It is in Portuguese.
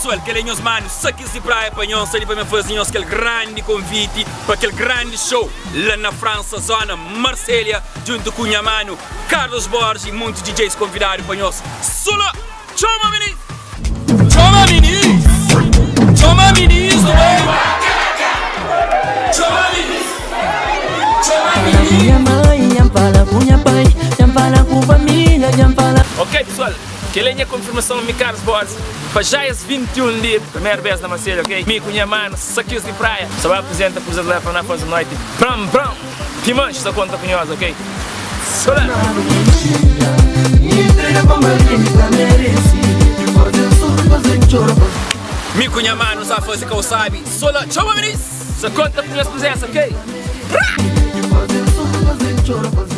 pessoal, que é os manos, Sakis de Praia para nós, ali para me fazer aquele grande convite para aquele grande show lá na França, zona Marselha, junto com o mano Carlos Borges e muitos DJs convidados para nós. Sula, chama meninos! Chama meninos! Chama meninos, chama meninos! Chama meninos! Minha mãe, já fala com minha pai, já fala com família, já fala. Ok pessoal, que é a confirmação do meu Carlos Borges para já esse 21 de primeira vez na Marselha, ok? Me com minha mano, Sakis de Praia, só vai apresentar para os atletas para na Força Noite. Bram, bram, Timanche, só conta com nós, ok? Sola! Me com minha mano, só fazer que eu sabe. Sola, chama meninos! Só conta com nós presença, ok? Fazer